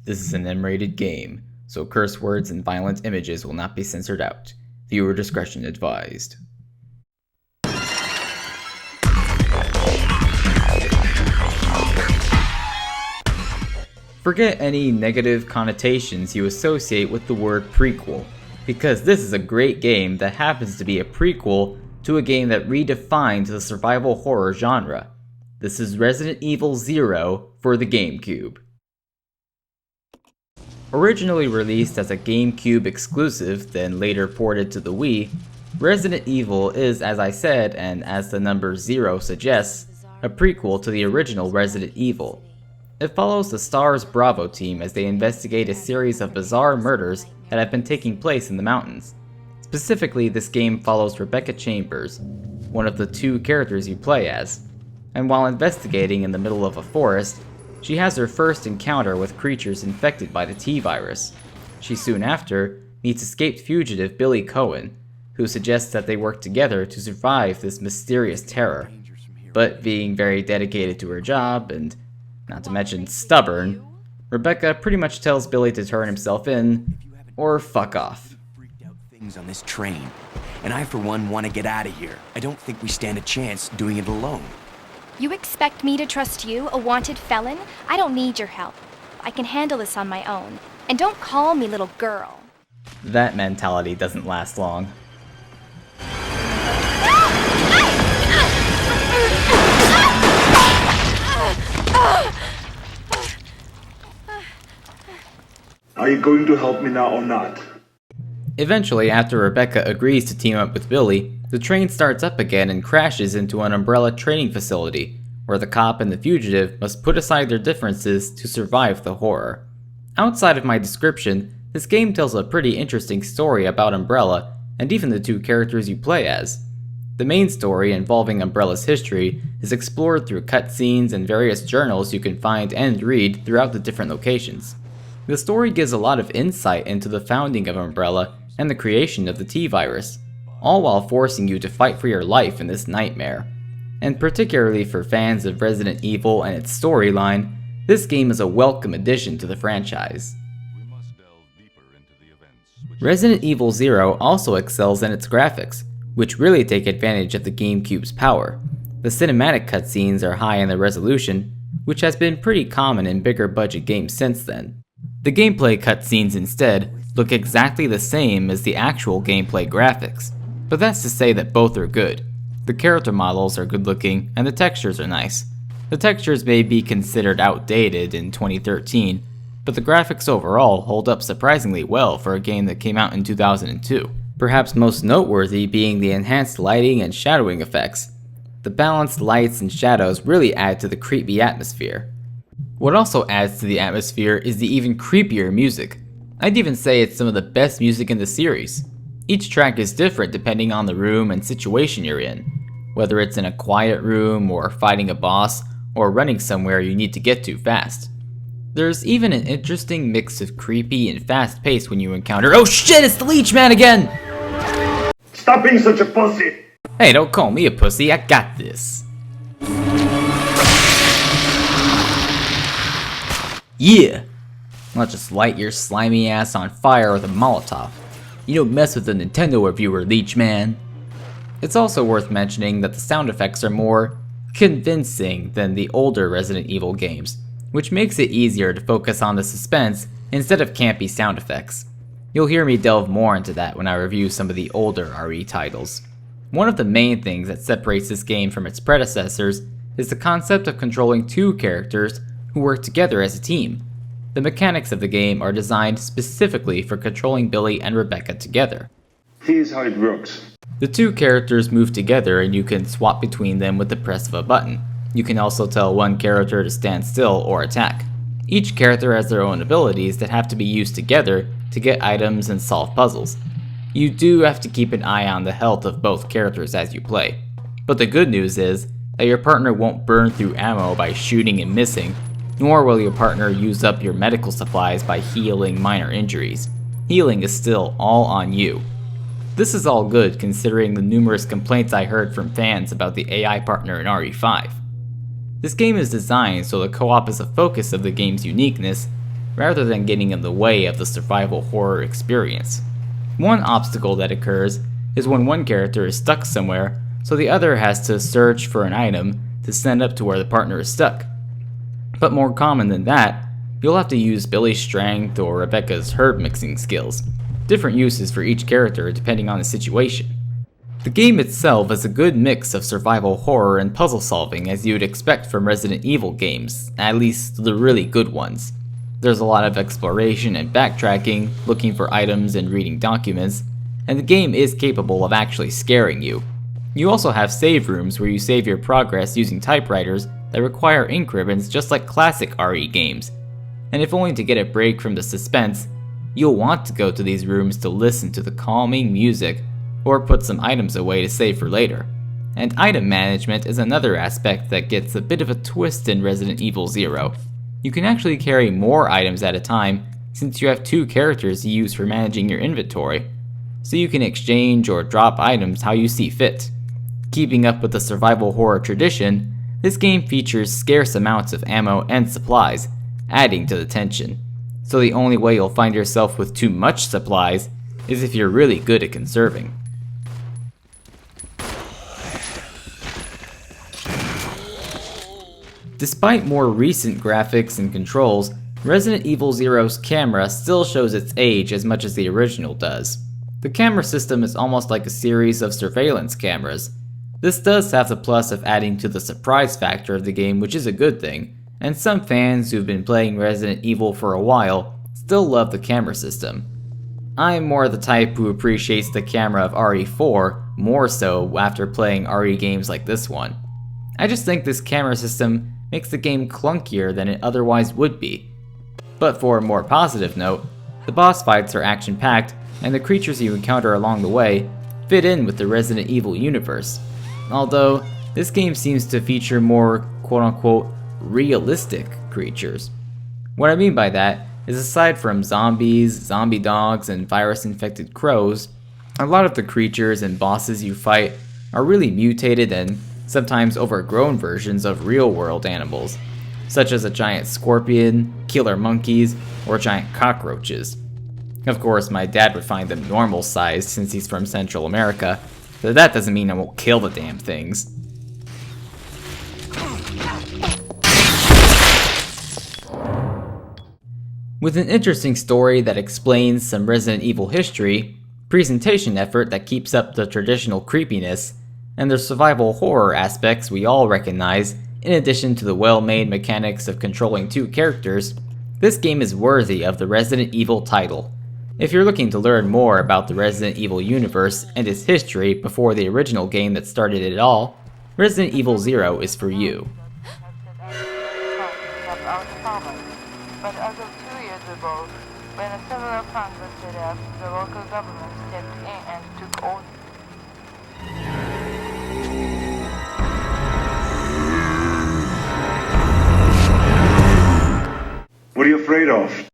This is an M-rated game, so curse words and violent images will not be censored out. Viewer discretion advised. Forget any negative connotations you associate with the word prequel, because this is a great game that happens to be a prequel to a game that redefined the survival horror genre. This is Resident Evil 0 for the GameCube. Originally released as a GameCube exclusive, then later ported to the Wii, Resident Evil is, as I said, and as the number 0 suggests, a prequel to the original Resident Evil. It follows the STARS Bravo team as they investigate a series of bizarre murders that have been taking place in the mountains. Specifically, this game follows Rebecca Chambers, one of the two characters you play as, and while investigating in the middle of a forest, she has her first encounter with creatures infected by the T-virus. She soon after meets escaped fugitive Billy Cohen, who suggests that they work together to survive this mysterious terror. But being very dedicated to her job, and not to mention stubborn, Rebecca pretty much tells Billy to turn himself in, or fuck off. Things on this train, and I for one want to get out of here. I don't think we stand a chance doing it alone. You expect me to trust you, a wanted felon? I don't need your help. I can handle this on my own. And don't call me little girl. That mentality doesn't last long. Are you going to help me now or not? Eventually, after Rebecca agrees to team up with Billy, the train starts up again and crashes into an Umbrella training facility, where the cop and the fugitive must put aside their differences to survive the horror. Outside of my description, this game tells a pretty interesting story about Umbrella, and even the two characters you play as. The main story, involving Umbrella's history, is explored through cutscenes and various journals you can find and read throughout the different locations. The story gives a lot of insight into the founding of Umbrella and the creation of the T-virus, all while forcing you to fight for your life in this nightmare. And particularly for fans of Resident Evil and its storyline, this game is a welcome addition to the franchise. Resident Evil 0 also excels in its graphics, which really take advantage of the GameCube's power. The cinematic cutscenes are high in the resolution, which has been pretty common in bigger budget games since then. The gameplay cutscenes instead look exactly the same as the actual gameplay graphics, but that's to say that both are good. The character models are good looking and the textures are nice. The textures may be considered outdated in 2013, but the graphics overall hold up surprisingly well for a game that came out in 2002. Perhaps most noteworthy being the enhanced lighting and shadowing effects. The balanced lights and shadows really add to the creepy atmosphere. What also adds to the atmosphere is the even creepier music. I'd even say it's some of the best music in the series. Each track is different depending on the room and situation you're in, whether it's in a quiet room or fighting a boss or running somewhere you need to get to fast. There's even an interesting mix of creepy and fast pace when you encounter— oh shit, it's the Leech Man again! Stop being such a pussy! Hey, don't call me a pussy, I got this. Yeah! I'll just light your slimy ass on fire with a Molotov. You don't mess with the Nintendo reviewer, Leech Man. It's also worth mentioning that the sound effects are more convincing than the older Resident Evil games, which makes it easier to focus on the suspense instead of campy sound effects. You'll hear me delve more into that when I review some of the older RE titles. One of the main things that separates this game from its predecessors is the concept of controlling two characters who work together as a team. The mechanics of the game are designed specifically for controlling Billy and Rebecca together. Here's how it works. The two characters move together and you can swap between them with the press of a button. You can also tell one character to stand still or attack. Each character has their own abilities that have to be used together to get items and solve puzzles. You do have to keep an eye on the health of both characters as you play. But the good news is that your partner won't burn through ammo by shooting and missing, nor will your partner use up your medical supplies by healing minor injuries. Healing is still all on you. This is all good considering the numerous complaints I heard from fans about the AI partner in RE5. This game is designed so the co-op is a focus of the game's uniqueness, rather than getting in the way of the survival horror experience. One obstacle that occurs is when one character is stuck somewhere, so the other has to search for an item to send up to where the partner is stuck. But more common than that, you'll have to use Billy's strength or Rebecca's herb mixing skills, different uses for each character depending on the situation. The game itself is a good mix of survival horror and puzzle solving as you would expect from Resident Evil games, at least the really good ones. There's a lot of exploration and backtracking, looking for items and reading documents, and the game is capable of actually scaring you. You also have save rooms where you save your progress using typewriters that require ink ribbons just like classic RE games, and if only to get a break from the suspense, you'll want to go to these rooms to listen to the calming music or put some items away to save for later. And item management is another aspect that gets a bit of a twist in Resident Evil 0. You can actually carry more items at a time since you have two characters you use for managing your inventory, so you can exchange or drop items how you see fit. Keeping up with the survival horror tradition, this game features scarce amounts of ammo and supplies, adding to the tension. So the only way you'll find yourself with too much supplies is if you're really good at conserving. Despite more recent graphics and controls, Resident Evil 0's camera still shows its age as much as the original does. The camera system is almost like a series of surveillance cameras. This does have the plus of adding to the surprise factor of the game, which is a good thing, and some fans who've been playing Resident Evil for a while still love the camera system. I'm more the type who appreciates the camera of RE4 more so after playing RE games like this one. I just think this camera system makes the game clunkier than it otherwise would be. But for a more positive note, the boss fights are action-packed, and the creatures you encounter along the way fit in with the Resident Evil universe. Although, this game seems to feature more quote-unquote realistic creatures. What I mean by that is aside from zombies, zombie dogs, and virus-infected crows, a lot of the creatures and bosses you fight are really mutated and sometimes overgrown versions of real-world animals, such as a giant scorpion, killer monkeys, or giant cockroaches. Of course, my dad would find them normal-sized since he's from Central America, but that doesn't mean I won't kill the damn things. With an interesting story that explains some Resident Evil history, presentation effort that keeps up the traditional creepiness, and the survival horror aspects we all recognize, in addition to the well-made mechanics of controlling two characters, this game is worthy of the Resident Evil title. If you're looking to learn more about the Resident Evil universe and its history before the original game that started it all, Resident Evil 0 is for you. But as of 2 years ago, when several plans were set up, the local government stepped in and took over. What are you afraid of?